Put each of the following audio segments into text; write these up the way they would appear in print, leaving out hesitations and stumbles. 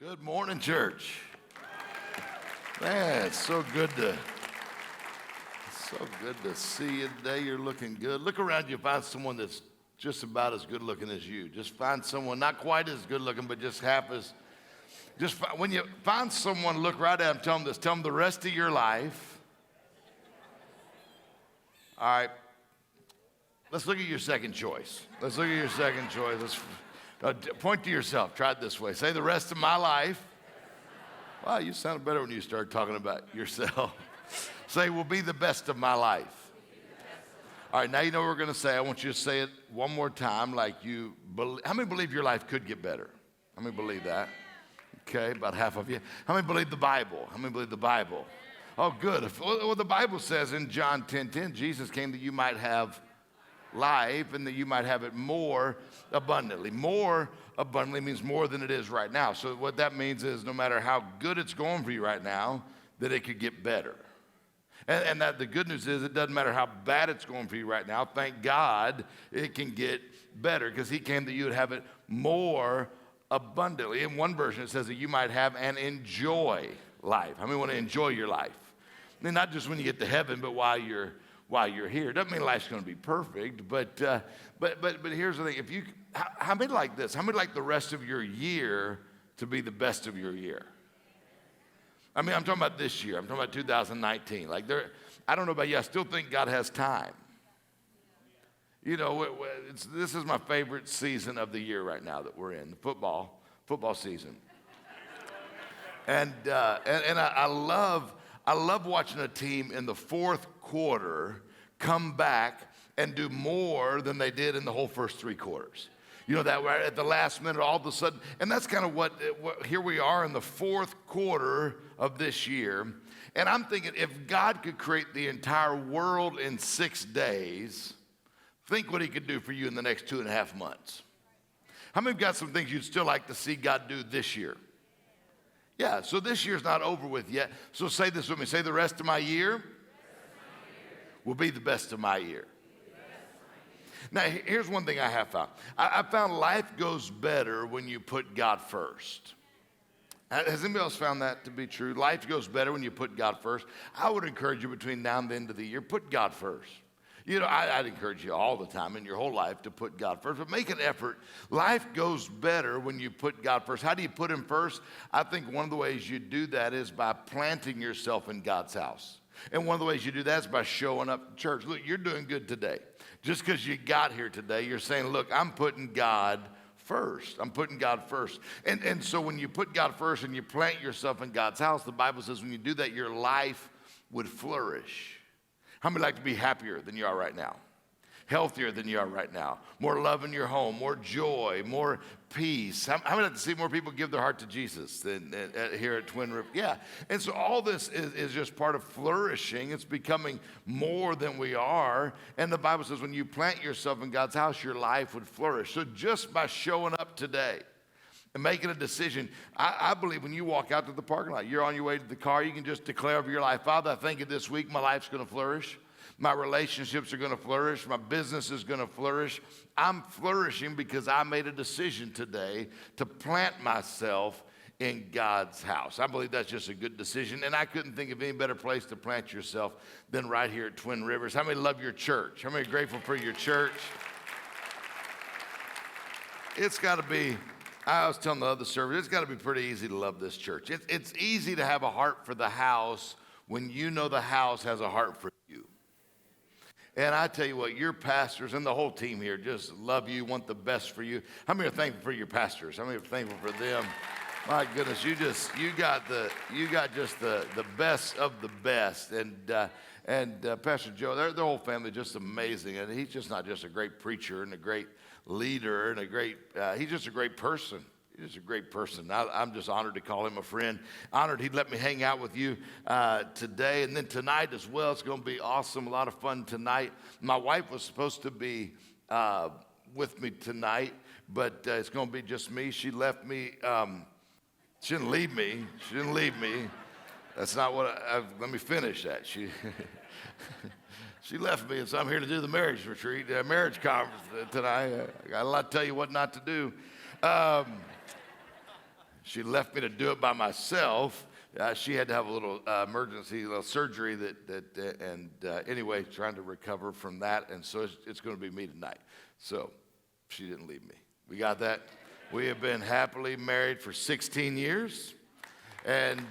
Good morning, church. Man, it's so good to see you today. You're looking good. Look around you, find someone that's just about as good looking as you. Just find someone not quite as good looking, but just half as. When you find someone, look right at them, tell them this. Tell them the rest of your life. All right. Let's look at your second choice. Let's point to yourself. Try it this way. Say the rest of my life. Wow, you sounded better when you started talking about yourself. Say will be the best of my life. All right, now you know what we're going to say. I want you to say it one more time like you believe. How many believe your life could get better? How many believe that? Okay, about half of you. How many believe the Bible? How many believe the Bible? Oh, good. Well, the Bible says in John 10:10, Jesus came that you might have life and that you might have it more abundantly. More abundantly means more than it is right now. So what that means is no matter how good it's going for you right now, that it could get better. And that the good news is it doesn't matter how bad it's going for you right now. Thank God it can get better because he came that you would have it more abundantly. In one version it says that you might have and enjoy life. How many want to enjoy your life? And not just when you get to heaven, but while you're here. It doesn't mean life's going to be perfect, but here's the thing. How many like this? How many like the rest of your year to be the best of your year? I mean, I'm talking about this year. I'm talking about 2019. I don't know about you. I still think God has time. You know, this is my favorite season of the year right now that we're in, the football season. And I love watching a team in the fourth quarter come back and do more than they did in the whole first three quarters. You know, that right at the last minute, all of a sudden, and that's kind of what here we are in the fourth quarter of this year. And I'm thinking if God could create the entire world in 6 days, think what he could do for you in the next 2.5 months. How many have got some things you'd still like to see God do this year? Yeah, so this year's not over with yet. So say this with me. Say the rest of my year will be the best of my year. Now, here's one thing I have found. I found life goes better when you put God first. Has anybody else found that to be true? Life goes better when you put God first. I would encourage you between now and the end of the year, put God first. You know, I'd encourage you all the time in your whole life to put God first, but make an effort. Life goes better when you put God first. How do you put him first? I think one of the ways you do that is by planting yourself in God's house. And one of the ways you do that is by showing up to church. Look, you're doing good today. Just because you got here today, you're saying, look, I'm putting God first. I'm putting God first. And so when you put God first and you plant yourself in God's house, the Bible says when you do that, your life would flourish. How many like to be happier than you are right now? Healthier than you are right now? More love in your home, more joy, more peace. How many like to see more people give their heart to Jesus than here at TwinRivers? Yeah. And so all this is just part of flourishing. It's becoming more than we are. And the Bible says when you plant yourself in God's house, your life would flourish. So just by showing up today and making a decision, I believe when you walk out to the parking lot, you're on your way to the car, you can just declare over your life, Father, I think this week my life's going to flourish. My relationships are going to flourish. My business is going to flourish. I'm flourishing because I made a decision today to plant myself in God's house. I believe that's just a good decision, and I couldn't think of any better place to plant yourself than right here at Twin Rivers. How many love your church? How many are grateful for your church? It's got to be, I was telling the other service, it's got to be pretty easy to love this church. It's easy to have a heart for the house when you know the house has a heart for you. And I tell you what, your pastors and the whole team here just love you, want the best for you. How many are thankful for your pastors? How many are thankful for them? My goodness, you got just the best of the best. And Pastor Joe, their whole family just amazing. And he's just not just a great preacher and a great leader and he's just a great person. He's just a great person. I'm just honored to call him a friend. Honored he'd let me hang out with you today. And then tonight as well, it's going to be awesome. A lot of fun tonight. My wife was supposed to be with me tonight, but it's going to be just me. She left me. She didn't leave me. That's not what let me finish that. She left me, and so I'm here to do the marriage retreat, marriage conference tonight. I got a lot to tell you what not to do. she left me to do it by myself. She had to have a little emergency, little surgery anyway, trying to recover from that. And so it's going to be me tonight. So she didn't leave me. We got that? We have been happily married for 16 years and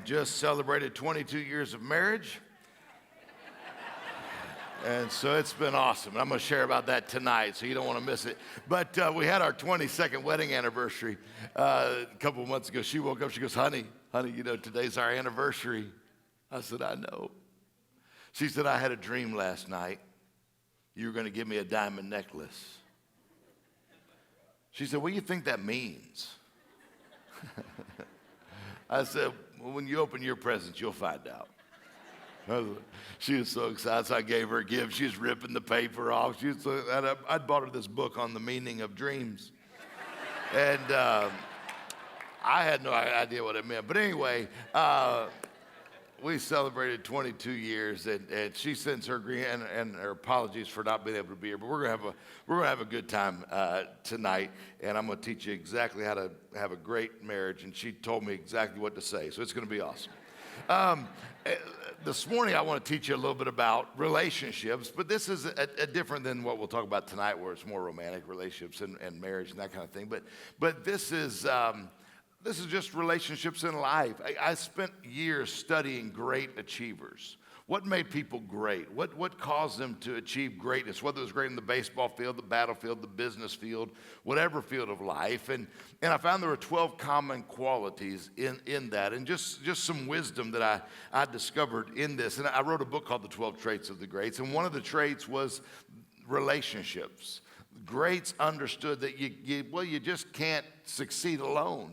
just celebrated 22 years of marriage. And so it's been awesome. And I'm going to share about that tonight, so you don't want to miss it. But we had our 22nd wedding anniversary a couple of months ago. She woke up, she goes, honey, today's our anniversary. I said, I know. She said, I had a dream last night. You were going to give me a diamond necklace. She said, what do you think that means? I said, well, when you open your presents, you'll find out. She was so excited, so I gave her a gift. She was ripping the paper off. I'd bought her this book on the meaning of dreams. And I had no idea what it meant. But anyway, we celebrated 22 years, and she sends her and her apologies for not being able to be here. But we're gonna have a good time tonight, and I'm gonna teach you exactly how to have a great marriage. And she told me exactly what to say, so it's gonna be awesome. This morning, I want to teach you a little bit about relationships, but this is a different than what we'll talk about tonight, where it's more romantic relationships and marriage and that kind of thing. But this is just relationships in life. I spent years studying great achievers. What made people great? What caused them to achieve greatness? Whether it was great in the baseball field, the battlefield, the business field, whatever field of life. And I found there were 12 common qualities in that, and just some wisdom that I discovered in this. And I wrote a book called The 12 Traits of the Greats, and one of the traits was relationships. Greats understood that you just can't succeed alone.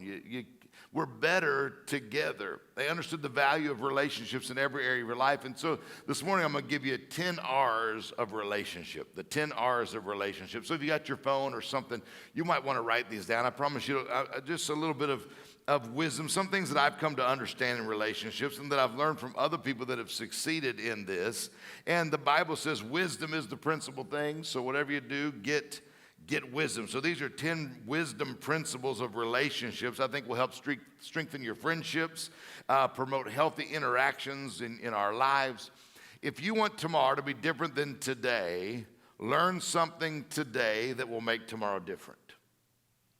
We're better together. They understood the value of relationships in every area of your life. And so this morning, I'm going to give you 10 R's of relationship, the 10 R's of relationship. So if you got your phone or something, you might want to write these down. I promise you just a little bit of wisdom, some things that I've come to understand in relationships and that I've learned from other people that have succeeded in this. And the Bible says wisdom is the principal thing. So whatever you do, get wisdom. So these are 10 wisdom principles of relationships I think will help strengthen your friendships, promote healthy interactions in our lives. If you want tomorrow to be different than today, learn something today that will make tomorrow different.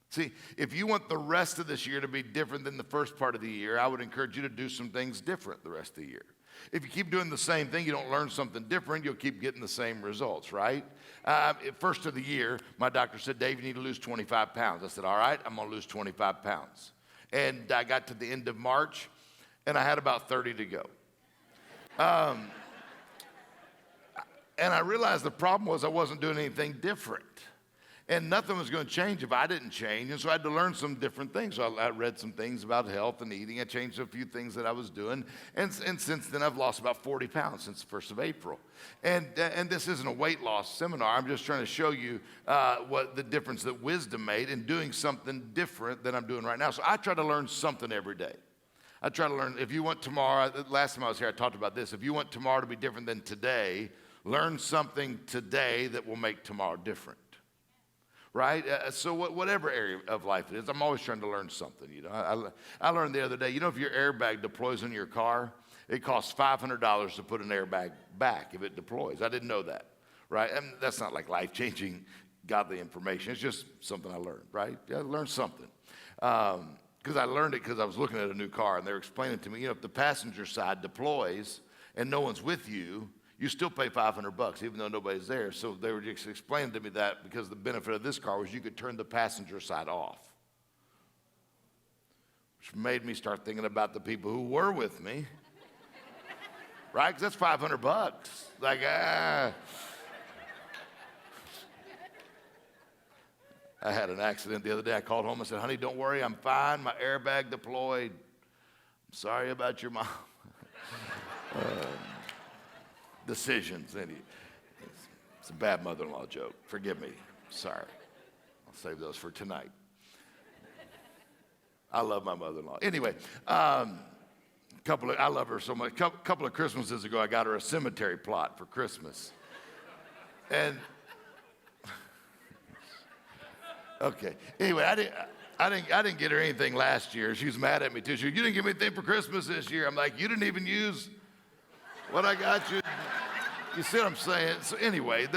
See, if you want the rest of this year to be different than the first part of the year, I would encourage you to do some things different the rest of the year. If you keep doing the same thing, you don't learn something different, you'll keep getting the same results, right? First of the year, my doctor said, Dave, you need to lose 25 pounds. I said, all right, I'm going to lose 25 pounds. And I got to the end of March, and I had about 30 to go. And I realized the problem was I wasn't doing anything different. And nothing was going to change if I didn't change. And so I had to learn some different things. So I read some things about health and eating. I changed a few things that I was doing. And since then, I've lost about 40 pounds since the 1st of April. And this isn't a weight loss seminar. I'm just trying to show you what the difference that wisdom made in doing something different than I'm doing right now. So I try to learn something every day. I try to learn, if you want tomorrow, last time I was here, I talked about this. If you want tomorrow to be different than today, learn something today that will make tomorrow different. Right? So whatever area of life it is, I'm always trying to learn something. You know, I learned the other day, if your airbag deploys in your car, it costs $500 to put an airbag back if it deploys. I didn't know that, right? And that's not like life-changing godly information. It's just something I learned, right? I learned something. Because I learned it because I was looking at a new car, and they were explaining to me, if the passenger side deploys and no one's with you, you still pay $500 even though nobody's there. So they were just explaining to me that because the benefit of this car was you could turn the passenger side off. Which made me start thinking about the people who were with me. Right? Because that's $500. Like, I had an accident the other day. I called home and said, honey, don't worry, I'm fine. My airbag deployed. I'm sorry about your mom. Decisions. It's a bad mother-in-law joke. Forgive me. Sorry. I'll save those for tonight. I love my mother-in-law. Anyway, I love her so much. Couple of Christmases ago, I got her a cemetery plot for Christmas. And okay. Anyway, I didn't get her anything last year. She was mad at me too. She said, you didn't give me anything for Christmas this year. I'm like, you didn't even use what I got you. You see what I'm saying? So anyway,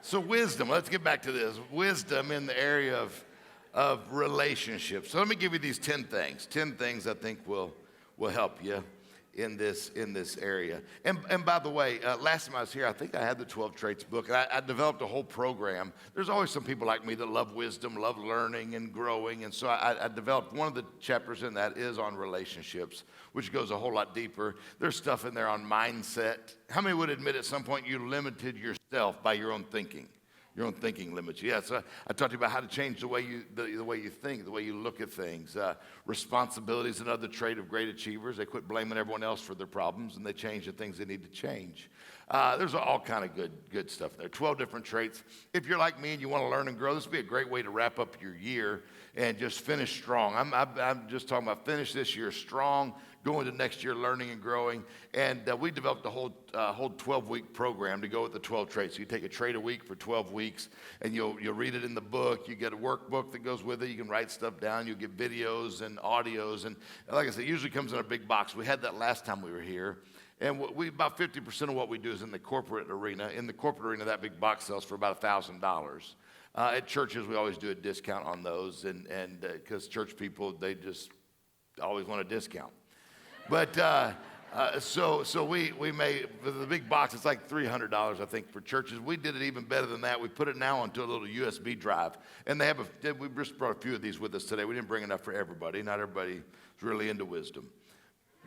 so wisdom, let's get back to this. Wisdom in the area of relationships. So let me give you these 10 things. 10 things I think will help you in this area. And by the way, last time I was here, I think I had the 12 Traits book, and I developed a whole program. There's always some people like me that love wisdom, love learning and growing, and so I developed one of the chapters in that is on relationships, which goes a whole lot deeper. There's stuff in there on mindset. How many would admit at some point you limited yourself by your own thinking? Your own thinking limits you. Yeah, so I talked to you about how to change the way you think, the way you look at things. Responsibility is another trait of great achievers. They quit blaming everyone else for their problems, and they change the things they need to change. There's all kind of good stuff there. 12 different traits. If you're like me and you want to learn and grow, this would be a great way to wrap up your year and just finish strong. I'm just talking about finish this year strong, go into next year learning and growing. And we developed a whole 12-week program to go with the 12 traits. So you take a trait a week for 12 weeks, and you'll read it in the book. You get a workbook that goes with it. You can write stuff down. You get videos and audios. And like I said, it usually comes in a big box. We had that last time we were here. And about 50% of what we do is in the corporate arena. In the corporate arena, that big box sells for about $1,000. At churches, we always do a discount on those, and because church people, they just always want a discount. But so we made, for the big box, it's like $300, I think, for churches. We did it even better than that. We put it now onto a little USB drive. And we just brought a few of these with us today. We didn't bring enough for everybody. Not everybody is really into wisdom.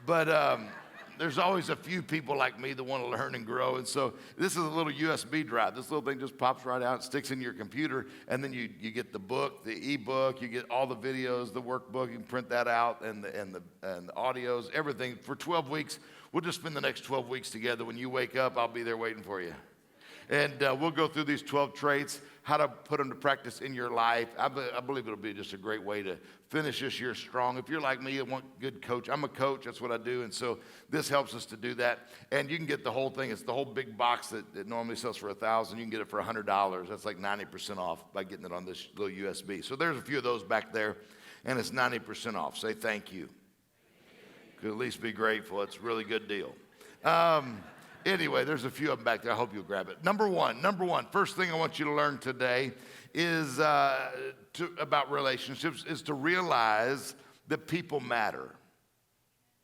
But there's always a few people like me that want to learn and grow. And so this is a little USB drive. This little thing just pops right out, sticks in your computer, and then you get the book, the ebook, you get all the videos, the workbook. You can print that out, and the audios, everything. For 12 weeks, we'll just spend the next 12 weeks together. When you wake up, I'll be there waiting for you. And we'll go through these 12 traits, how to put them to practice in your life. I believe it'll be just a great way to finish this year strong. If you're like me, you want a good coach. I'm a coach. That's what I do. And so this helps us to do that. And you can get the whole thing. It's the whole big box that normally sells for $1,000. You can get it for $100. That's like 90% off by getting it on this little USB. So there's a few of those back there, and it's 90% off. Say thank you. Could at least be grateful. It's a really good deal. Anyway, there's a few of them back there. I hope you'll grab it. Number one, first thing I want you to learn today is about relationships is to realize that people matter.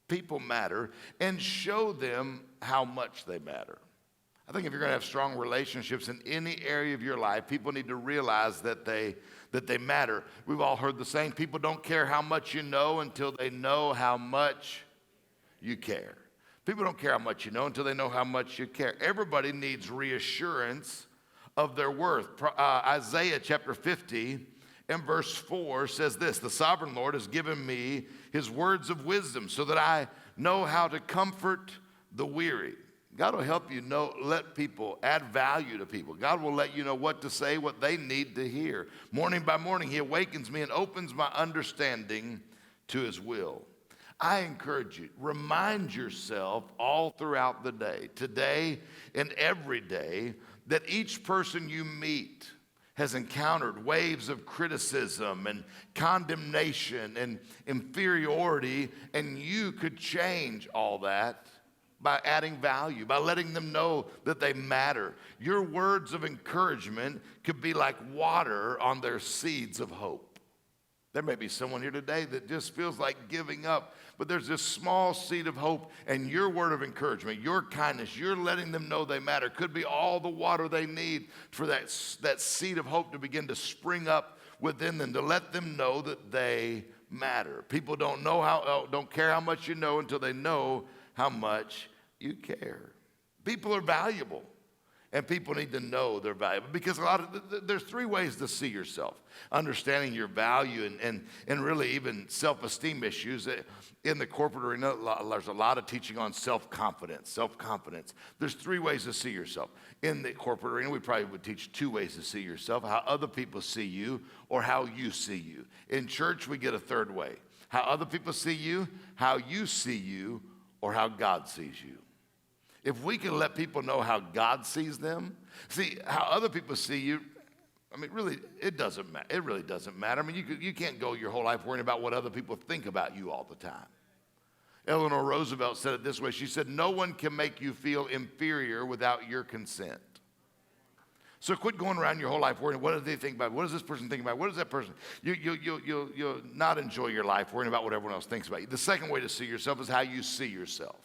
People matter, and show them how much they matter. I think if you're going to have strong relationships in any area of your life, people need to realize that they matter. We've all heard the saying, people don't care how much you know until they know how much you care. People don't care how much you know until they know how much you care. Everybody needs reassurance of their worth. Isaiah chapter 50 and verse 4 says this, the sovereign Lord has given me his words of wisdom so that I know how to comfort the weary. God will help you let people, add value to people. God will let you know what to say, what they need to hear. Morning by morning, he awakens me and opens my understanding to his will. I encourage you, remind yourself all throughout the day, today and every day, that each person you meet has encountered waves of criticism and condemnation and inferiority, and you could change all that by adding value, by letting them know that they matter. Your words of encouragement could be like water on their seeds of hope. There may be someone here today that just feels like giving up, but there's this small seed of hope, and your word of encouragement, your kindness, you're letting them know they matter, could be all the water they need for that seed of hope to begin to spring up within them, to let them know that they matter. People don't care how much you know until they know how much you care. People are valuable. And people need to know they're valuable because there's three ways to see yourself. Understanding your value and really even self-esteem issues. In the corporate arena, there's a lot of teaching on self-confidence. There's three ways to see yourself. In the corporate arena, we probably would teach two ways to see yourself, how other people see you or how you see you. In church, we get a third way. How other people see you, how you see you, or how God sees you. If we can let people know how God sees them, see, how other people see you, I mean, really, it doesn't matter. It really doesn't matter. I mean, you can't go your whole life worrying about what other people think about you all the time. Eleanor Roosevelt said it this way. She said, no one can make you feel inferior without your consent. So quit going around your whole life worrying, what do they think about? What does this person think about? What does that person? You'll not enjoy your life worrying about what everyone else thinks about you. The second way to see yourself is how you see yourself,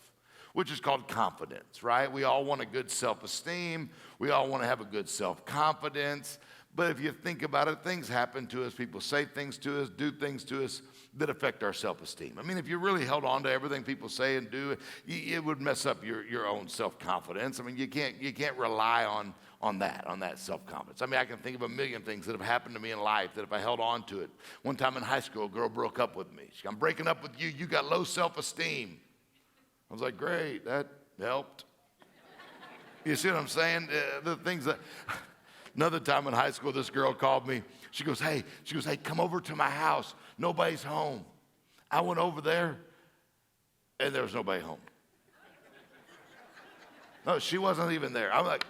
which is called confidence, right? We all want a good self-esteem. We all want to have a good self-confidence. But if you think about it, things happen to us. People say things to us, do things to us that affect our self-esteem. I mean, if you really held on to everything people say and do, it would mess up your own self-confidence. I mean, you can't rely on that self-confidence. I mean, I can think of a million things that have happened to me in life that if I held on to it. One time in high school, a girl broke up with me. She said, I'm breaking up with you. You got low self-esteem. I was like, great, that helped. You see what I'm saying? The things that... Another time in high school, this girl called me. She goes, hey, come over to my house. Nobody's home. I went over there, and there was nobody home. No, she wasn't even there. I'm like,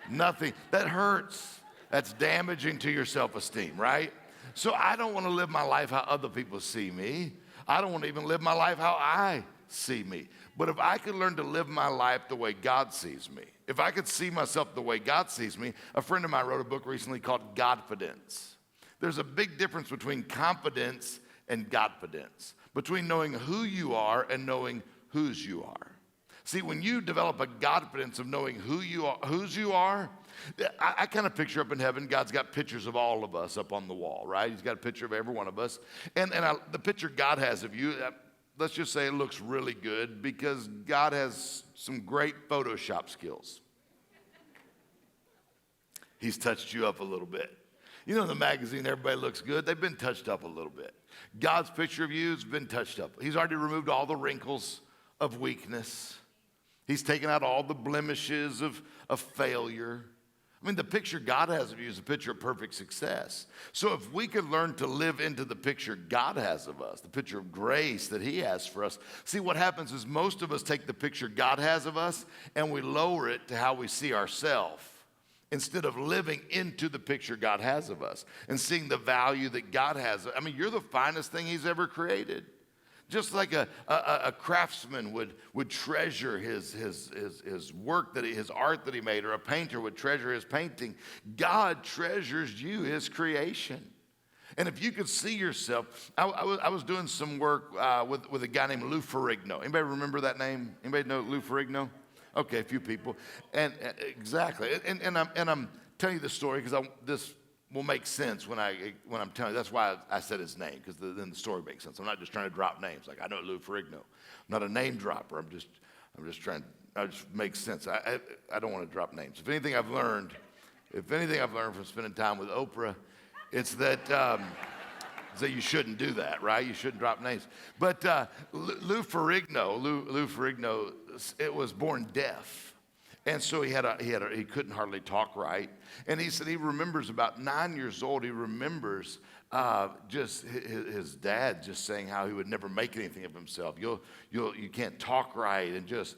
nothing. That hurts. That's damaging to your self-esteem, right? So I don't want to live my life how other people see me. I don't want to even live my life how I see me. But if I could learn to live my life the way God sees me, if I could see myself the way God sees me, a friend of mine wrote a book recently called Godfidence. There's a big difference between confidence and Godfidence, between knowing who you are and knowing whose you are. See, when you develop a Godfidence of knowing whose you are, I kind of picture up in heaven, God's got pictures of all of us up on the wall, right? He's got a picture of every one of us. And the picture God has of you, let's just say it looks really good because God has some great Photoshop skills. He's touched you up a little bit. You know, in the magazine, everybody looks good. They've been touched up a little bit. God's picture of you has been touched up. He's already removed all the wrinkles of weakness. He's taken out all the blemishes of failure. I mean, the picture God has of you is a picture of perfect success. So if we could learn to live into the picture God has of us, the picture of grace that he has for us, see what happens is most of us take the picture God has of us and we lower it to how we see ourselves instead of living into the picture God has of us and seeing the value that God has. I mean, you're the finest thing he's ever created. Just like a craftsman would treasure his work, his art that he made, or a painter would treasure his painting, God treasures you, his creation. And if you could see yourself, I was doing some work with a guy named Lou Ferrigno. Anybody remember that name? Anybody know Lou Ferrigno? Okay, a few people. And exactly. And I'm telling you this story because this will make sense when I'm telling you. That's why I said his name, because then the story makes sense. I'm not just trying to drop names. Like, I know Lou Ferrigno. I'm not a name dropper. I'm just makes sense. I don't want to drop names. If anything I've learned from spending time with Oprah, it's that you shouldn't do that, right? You shouldn't drop names. But Lou Ferrigno, it was born deaf. And so he couldn't hardly talk right. And he said he remembers about 9 years old, he remembers just his dad just saying how he would never make anything of himself. You can't talk right, and just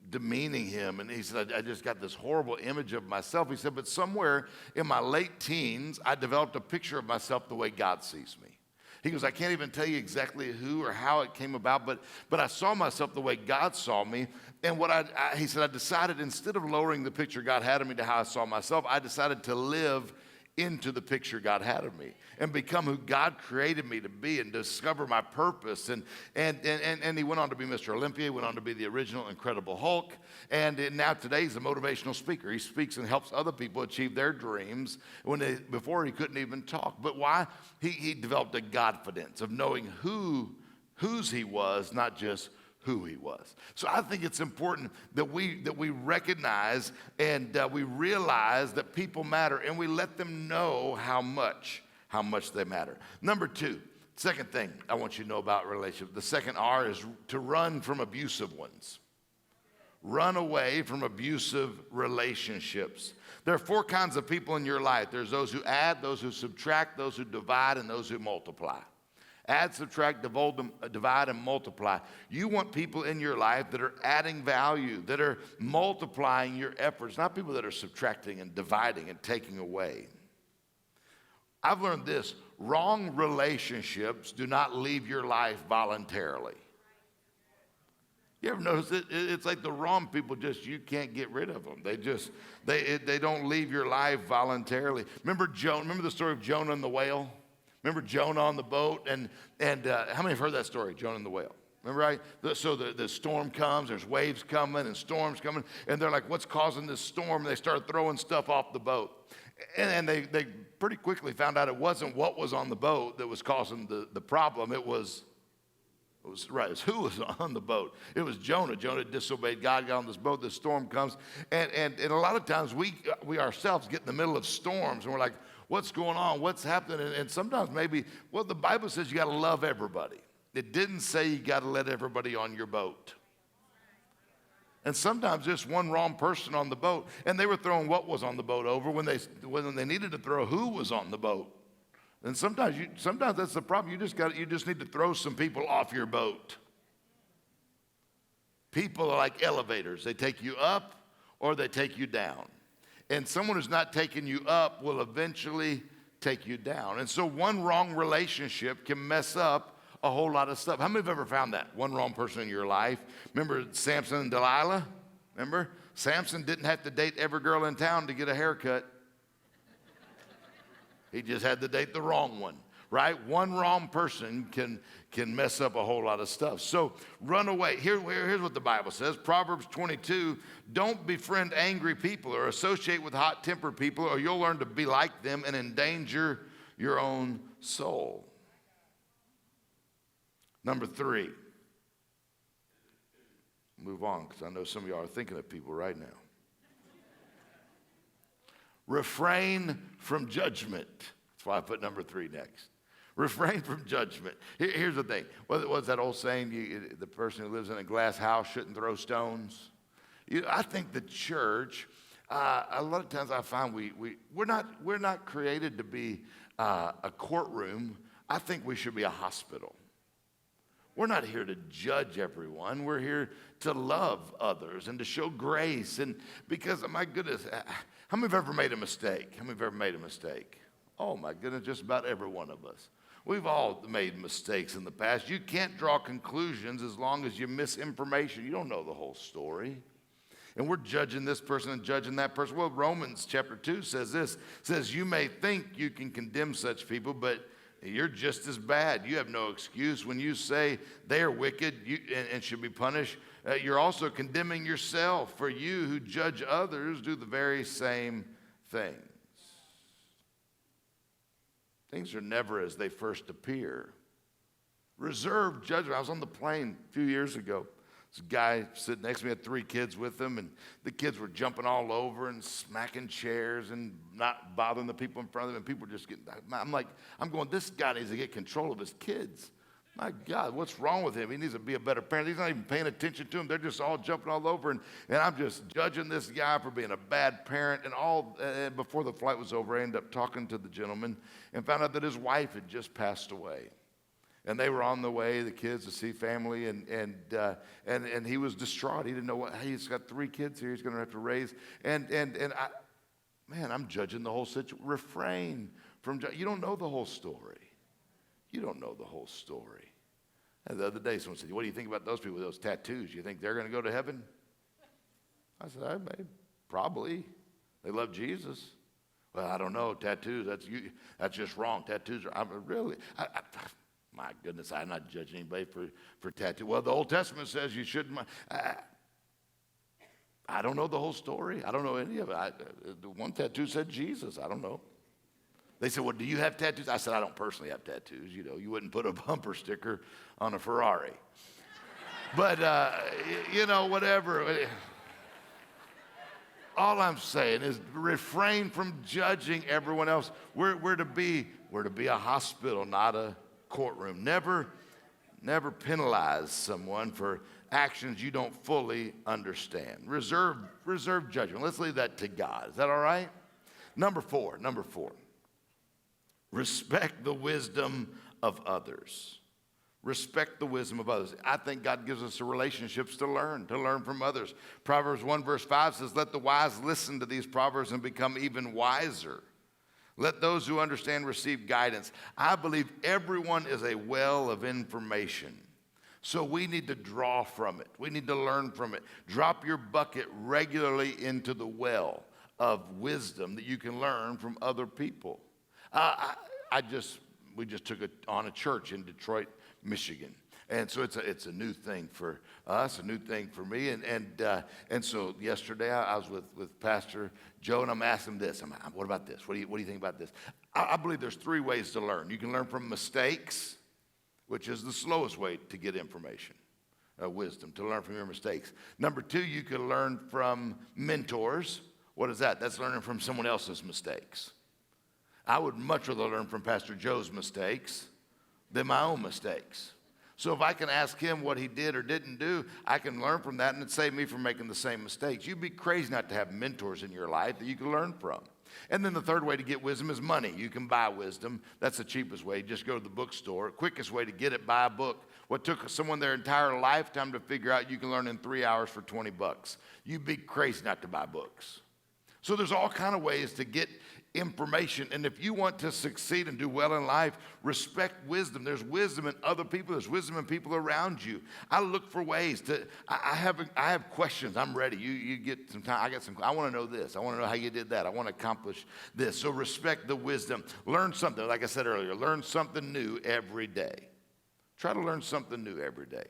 demeaning him. And he said, I just got this horrible image of myself. He said, but somewhere in my late teens, I developed a picture of myself the way God sees me. He goes, I can't even tell you exactly who or how it came about, but I saw myself the way God saw me. And he said, I decided instead of lowering the picture God had of me to how I saw myself, I decided to live into the picture God had of me and become who God created me to be and discover my purpose. And he went on to be Mr. Olympia. He went on to be the original Incredible Hulk. And now today he's a motivational speaker. He speaks and helps other people achieve their dreams before he couldn't even talk. But why? He developed a Godfidence of knowing whose he was, not just who he was. So I think it's important that we recognize and we realize that people matter, and we let them know how much they matter. Number two, second thing I want you to know about relationship. The second R is to run from abusive ones. Run away from abusive relationships. There are four kinds of people in your life. There's those who add, those who subtract, those who divide, and those who multiply. Add, subtract, divide, and multiply. You want people in your life that are adding value, that are multiplying your efforts, not people that are subtracting and dividing and taking away. I've learned this: wrong relationships do not leave your life voluntarily. You ever notice it? It's like the wrong people, just you can't get rid of them. They don't leave your life voluntarily. Remember the story of Jonah and the whale? Remember Jonah on the boat? And how many have heard that story, Jonah and the whale? Remember, right? So the storm comes, there's waves coming and storms coming, and they're like, what's causing this storm? And they start throwing stuff off the boat. And they pretty quickly found out it wasn't what was on the boat that was causing the problem. It was who was on the boat. It was Jonah. Jonah disobeyed God, got on this boat, the storm comes. And a lot of times we ourselves get in the middle of storms, and we're like, what's going on? What's happening? And sometimes maybe, well, the Bible says you got to love everybody. It didn't say you got to let everybody on your boat. And sometimes just one wrong person on the boat, and they were throwing what was on the boat over when they needed to throw who was on the boat. And sometimes that's the problem. You just need to throw some people off your boat. People are like elevators. They take you up or they take you down. And someone who's not taking you up will eventually take you down. And so one wrong relationship can mess up a whole lot of stuff. How many have ever found that? One wrong person in your life. Remember Samson and Delilah? Remember? Samson didn't have to date every girl in town to get a haircut. He just had to date the wrong one, right? One wrong person can mess up a whole lot of stuff. So run away. Here's what the Bible says. Proverbs 22, don't befriend angry people or associate with hot-tempered people, or you'll learn to be like them and endanger your own soul. Number 3. Move on, because I know some of y'all are thinking of people right now. Refrain from judgment. That's why I put number 3 next. Refrain from judgment. Here's the thing. What's that old saying? The person who lives in a glass house shouldn't throw stones. I think the church, a lot of times I find we're not created to be a courtroom. I think we should be a hospital. We're not here to judge everyone. We're here to love others and to show grace. And because, my goodness, how many have ever made a mistake? How many have ever made a mistake? Oh, my goodness, just about every one of us. We've all made mistakes in the past. You can't draw conclusions as long as you miss information. You don't know the whole story. And we're judging this person and judging that person. Well, Romans chapter 2 says this. It says, you may think you can condemn such people, but you're just as bad. You have no excuse. When you say they are wicked and should be punished, you're also condemning yourself. For you who judge others do the very same things. Things are never as they first appear. Reserve judgment. I was on the plane a few years ago. This guy sitting next to me had 3 kids with him, and the kids were jumping all over and smacking chairs and not bothering the people in front of them. And people were just getting, I'm going, this guy needs to get control of his kids. My God, what's wrong with him? He needs to be a better parent. He's not even paying attention to them. They're just all jumping all over. And I'm just judging this guy for being a bad parent. And before the flight was over, I ended up talking to the gentleman and found out that his wife had just passed away. And they were on the way, the kids, to see family, and he was distraught. He didn't know he's got 3 kids here he's going to have to raise. I'm judging the whole situation. Refrain from you don't know the whole story. You don't know the whole story. And the other day, someone said, what do you think about those people with those tattoos? You think they're going to go to heaven? I said, probably. They love Jesus. Well, I don't know. Tattoos, that's just wrong. Tattoos are, really, my goodness, I'm not judging anybody for tattoo. Well, the Old Testament says you shouldn't. I don't know the whole story. I don't know any of it. The one tattoo said Jesus. I don't know. They said, well, do you have tattoos? I said, I don't personally have tattoos. You know, you wouldn't put a bumper sticker on a Ferrari. But, whatever. All I'm saying is refrain from judging everyone else. We're to be a hospital, not a courtroom. Never penalize someone for actions you don't fully understand. Reserve judgment. Let's leave that to God. Is that all right? Number four. Respect the wisdom of others. Respect the wisdom of others. I think God gives us the relationships to learn from others. Proverbs 1 verse 5 says, let the wise listen to these proverbs and become even wiser. Let those who understand receive guidance. I believe everyone is a well of information. So we need to draw from it. We need to learn from it. Drop your bucket regularly into the well of wisdom that you can learn from other people. We just took on a church in Detroit, Michigan. And so it's a new thing for us, a new thing for me. And so yesterday I was with Pastor Joe, and I'm asking him this. What about this? What do you think about this? I believe there's 3 ways to learn. You can learn from mistakes, which is the slowest way to get information, wisdom, to learn from your mistakes. Number 2, you can learn from mentors. What is that? That's learning from someone else's mistakes. I would much rather learn from Pastor Joe's mistakes than my own mistakes. So if I can ask him what he did or didn't do, I can learn from that, and it'd save me from making the same mistakes. You'd be crazy not to have mentors in your life that you can learn from. And then the 3rd way to get wisdom is money. You can buy wisdom. That's the cheapest way. Just go to the bookstore. Quickest way to get it, buy a book. What took someone their entire lifetime to figure out, you can learn in 3 hours for $20. You'd be crazy not to buy books. So there's all kind of ways to get information. And if you want to succeed and do well in life, respect wisdom. There's wisdom in other people. There's wisdom in people around you. I look for ways to, I have questions. I'm ready. You get some time. I want to know this. I want to know how you did that. I want to accomplish this. So respect the wisdom. Learn something. Like I said earlier, learn something new every day. Try to learn something new every day.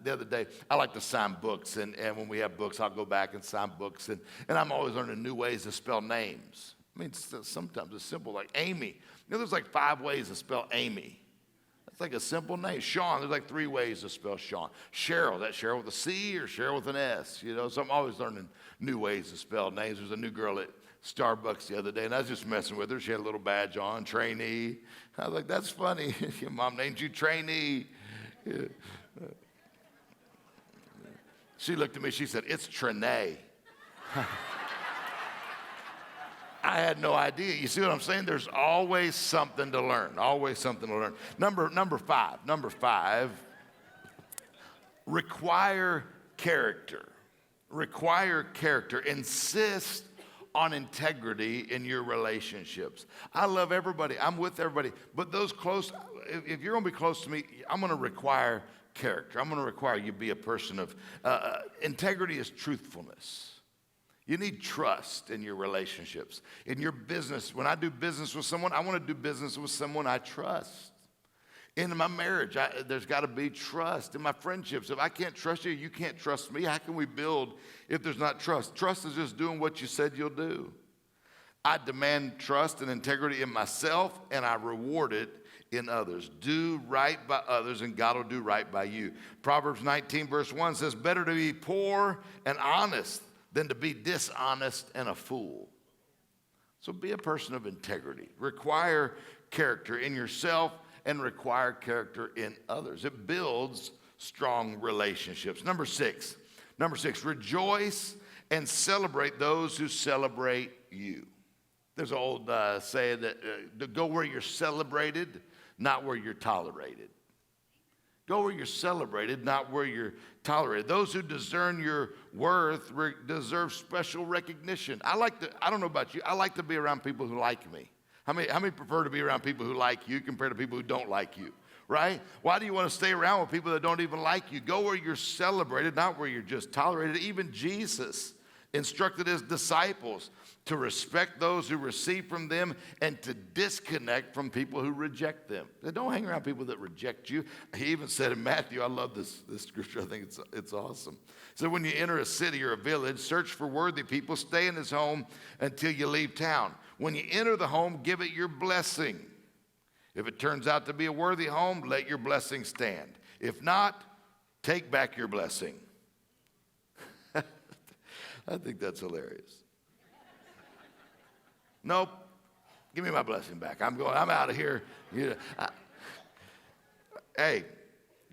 The other day, I like to sign books, and when we have books, I'll go back and sign books, and I'm always learning new ways to spell names. I mean, sometimes it's simple, like Amy. There's like 5 ways to spell Amy. That's like a simple name. Sean, there's like 3 ways to spell Sean. Cheryl, that's Cheryl with a C or Cheryl with an S, So I'm always learning new ways to spell names. There's a new girl at Starbucks the other day, and I was just messing with her. She had a little badge on, trainee. I was like, that's funny. Your mom named you trainee. Yeah. She looked at me, she said, it's Trinae. I had no idea. You see what I'm saying? There's always something to learn, always something to learn. Number five, require character. Require character. Insist on integrity in your relationships. I love everybody. I'm with everybody. But those close, if you're going to be close to me, I'm going to require character. I'm going to require you be a person of, integrity is truthfulness. You need trust in your relationships. In your business, when I do business with someone, I want to do business with someone I trust. In my marriage, there's got to be trust. In my friendships, if I can't trust you, you can't trust me. How can we build if there's not trust? Trust is just doing what you said you'll do. I demand trust and integrity in myself, and I reward it in others. Do right by others, and God will do right by you. Proverbs 19, verse 1 says, better to be poor and honest than to be dishonest and a fool. So be a person of integrity. Require character in yourself and require character in others. It builds strong relationships. Number six, rejoice and celebrate those who celebrate you. There's an old saying that go where you're celebrated, not where you're tolerated. Go where you're celebrated, not where you're tolerated. Those who discern your worth deserve special recognition. I don't know about you, I like to be around people who like me. How many prefer to be around people who like you compared to people who don't like you, right? Why do you want to stay around with people that don't even like you? Go where you're celebrated, not where you're just tolerated. Even Jesus instructed his disciples to respect those who receive from them and to disconnect from people who reject them. Don't hang around people that reject you. He even said in Matthew, I love this scripture, I think it's awesome. So when you enter a city or a village, search for worthy people, stay in his home until you leave town. When you enter the home, give it your blessing. If it turns out to be a worthy home, let your blessing stand. If not, take back your blessing. I think that's hilarious. Nope. Give me my blessing back. I'm out of here. Hey,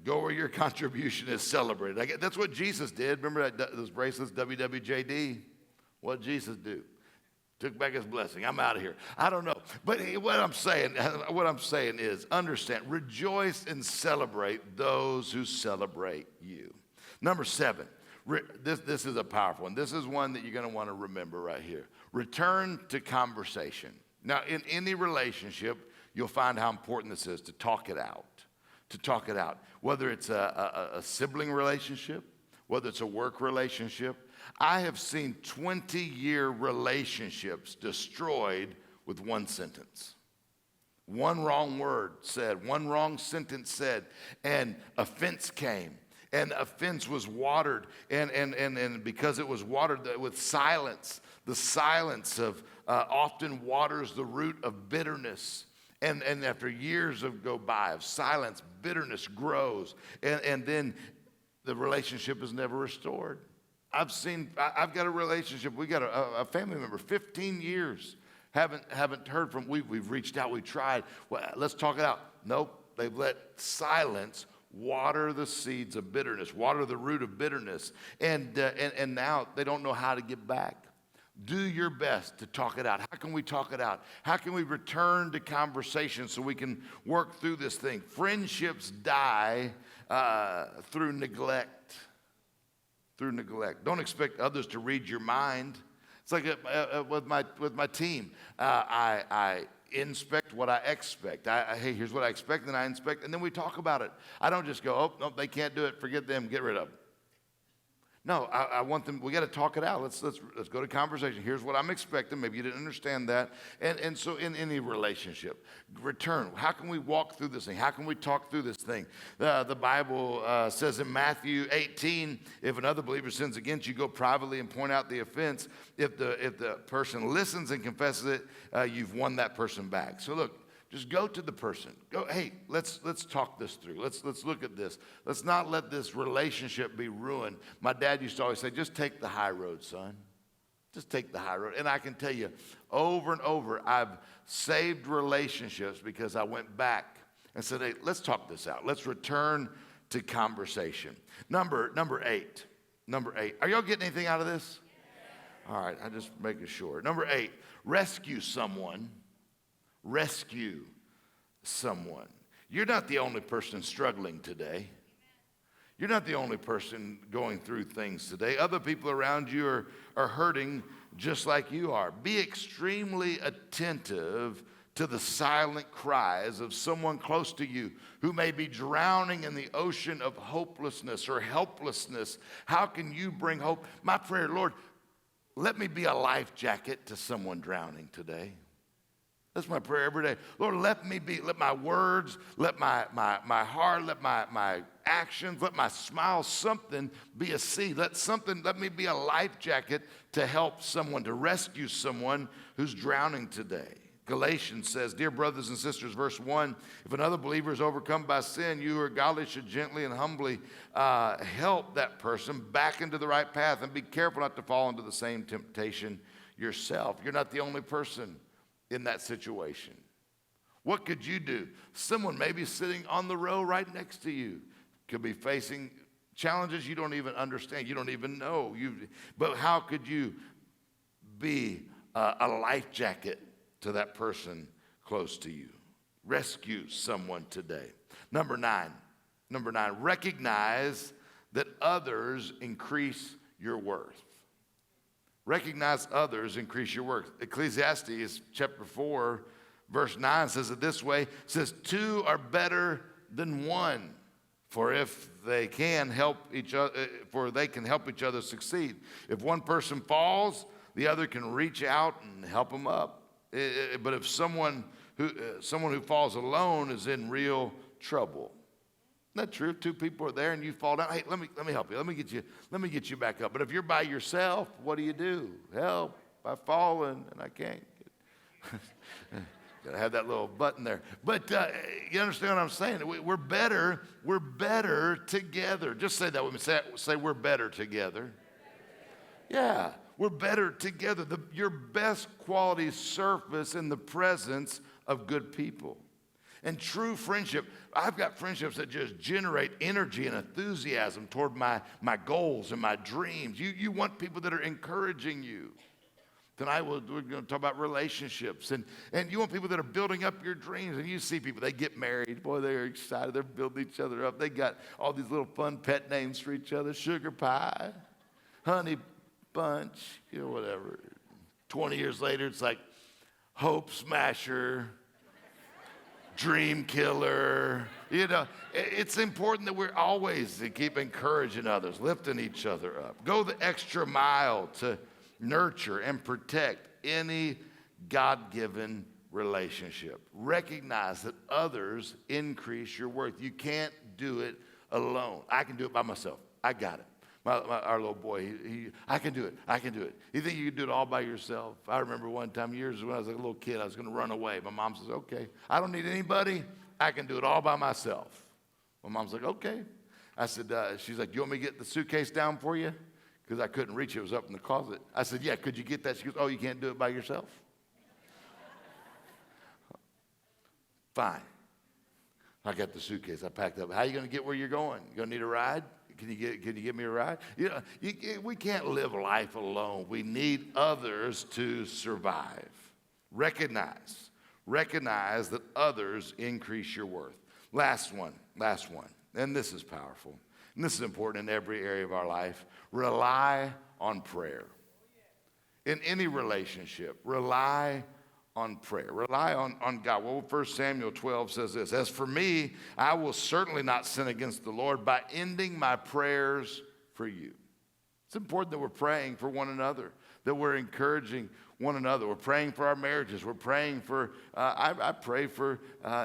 go where your contribution is celebrated. That's what Jesus did. Remember those bracelets, WWJD? What did Jesus do? Took back his blessing. I'm out of here. I don't know. But what I'm saying is, understand, rejoice and celebrate those who celebrate you. Number 7, this is a powerful one. This is one that you're going to want to remember right here. Return to conversation. Now, in any relationship, you'll find how important this is to talk it out. To talk it out. Whether it's a sibling relationship, whether it's a work relationship. I have seen 20-year relationships destroyed with one sentence. One wrong word said, one wrong sentence said, and offense came. And offense was watered, and because it was watered with silence, the silence of often waters the root of bitterness. And after years go by of silence, bitterness grows, and then the relationship is never restored. I've got a relationship. We got a family member, 15 years, haven't heard from. We've reached out, we tried. Well, let's talk it out. Nope, they've let silence water the seeds of bitterness, water the root of bitterness, and now they don't know how to get back. Do your best to talk it out. How can we talk it out? How can we return to conversation so we can work through this thing? Friendships die through neglect. Through neglect. Don't expect others to read your mind. It's like with my team. I inspect what I expect. Hey, here's what I expect, and I inspect, and then we talk about it. I don't just go, oh, no, they can't do it. Forget them. Get rid of them. No, I want them. We got to talk it out. Let's go to conversation. Here's what I'm expecting. Maybe you didn't understand that. And so in any relationship, return. How can we walk through this thing? How can we talk through this thing? The Bible says in Matthew 18, if another believer sins against you, go privately and point out the offense. If the person listens and confesses it, you've won that person back. So look. Just go to the person. Go, hey, let's talk this through. Let's look at this. Let's not let this relationship be ruined. My dad used to always say, just take the high road, son. Just take the high road. And I can tell you, over and over, I've saved relationships because I went back and said, hey, let's talk this out. Let's return to conversation. Number 8. Are y'all getting anything out of this? All right, I'm just making sure. Number 8, rescue someone. Rescue someone. You're not the only person struggling today. You're not the only person going through things today. Other people around you are hurting just like you are. Be extremely attentive to the silent cries of someone close to you who may be drowning in the ocean of hopelessness or helplessness. How can you bring hope? My prayer, Lord, let me be a life jacket to someone drowning today. That's my prayer every day. Lord, let my words, let my heart, let my actions, let my smile, something be a seed. Let me be a life jacket to help someone, to rescue someone who's drowning today. Galatians says, dear brothers and sisters, verse 1, if another believer is overcome by sin, you who are godly should gently and humbly help that person back into the right path, and be careful not to fall into the same temptation yourself. You're not the only person in that situation. What could you do? Someone maybe sitting on the row right next to you could be facing challenges you don't even understand. You don't even know. But how could you be a life jacket to that person close to you? Rescue someone today. Number 9, recognize that others increase your worth. Recognize others increase your worth. Ecclesiastes chapter 4, verse 9 says it this way. It says, 2 are better than 1, for they can help each other succeed. If one person falls, the other can reach out and help him up. But if someone who falls alone is in real trouble. Isn't that true? 2 people are there and you fall down. Hey, let me help you. Let me get you back up. But if you're by yourself, what do? Help. I've fallen and I can't. Gotta have that little button there. But you understand what I'm saying? We're better together. Just say that with me. Say we're better together. Yeah, we're better together. Your best qualities surface in the presence of good people. And true friendship, I've got friendships that just generate energy and enthusiasm toward my goals and my dreams. You want people that are encouraging you. Tonight we're going to talk about relationships. And you want people that are building up your dreams. And you see people, they get married. Boy, they're excited. They're building each other up. They got all these little fun pet names for each other. Sugar Pie, Honey Bunch, whatever. 20 years later, it's like Hope Smasher, Dream Killer. It's important that we're always to keep encouraging others, lifting each other up. Go the extra mile to nurture and protect any God-given relationship. Recognize that others increase your worth. You can't do it alone. I can do it by myself. I got it. Our little boy, I can do it. I can do it. You think you can do it all by yourself? I remember one time, years when I was a little kid, I was going to run away. My mom says, okay, I don't need anybody. I can do it all by myself. My mom's like, okay. I said, she's like, you want me to get the suitcase down for you? Because I couldn't reach it. It was up in the closet. I said, yeah, could you get that? She goes, oh, you can't do it by yourself? Fine. I got the suitcase. I packed up. How are you going to get where you're going? You going to need a ride? Can you give me a ride? We can't live life alone. We need others to survive. Recognize that others increase your worth. Last one. And this is powerful. And this is important in every area of our life. Rely on prayer. In any relationship, rely on prayer. Rely on God. Well, 1 Samuel 12 says this, as for me, I will certainly not sin against the Lord by ending my prayers for you. It's important that we're praying for one another, that we're encouraging one another. We're praying for our marriages. We're praying for, I pray for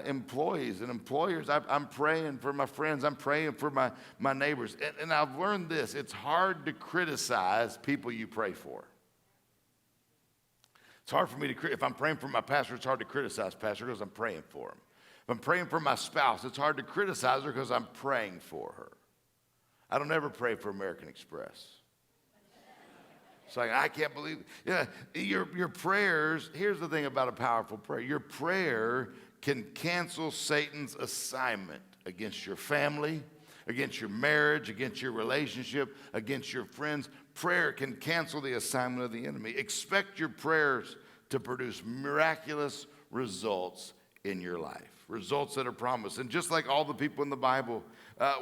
employees and employers. I'm praying for my friends. I'm praying for my neighbors. And I've learned this. It's hard to criticize people you pray for. It's hard for me to, if I'm praying for my pastor, it's hard to criticize pastor because I'm praying for him. If I'm praying for my spouse, it's hard to criticize her because I'm praying for her. I don't ever pray for American Express. It's like, I can't believe it. Yeah, your prayers, here's the thing about a powerful prayer. Your prayer can cancel Satan's assignment against your family, against your marriage, against your relationship, against your friends. Prayer can cancel the assignment of the enemy. Expect your prayers to produce miraculous results in your life, results that are promised. And just like all the people in the Bible,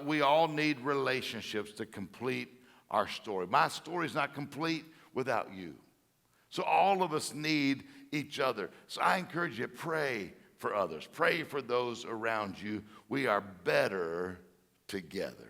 we all need relationships to complete our story. My story is not complete without you. So all of us need each other. So I encourage you, pray for others. Pray for those around you. We are better together.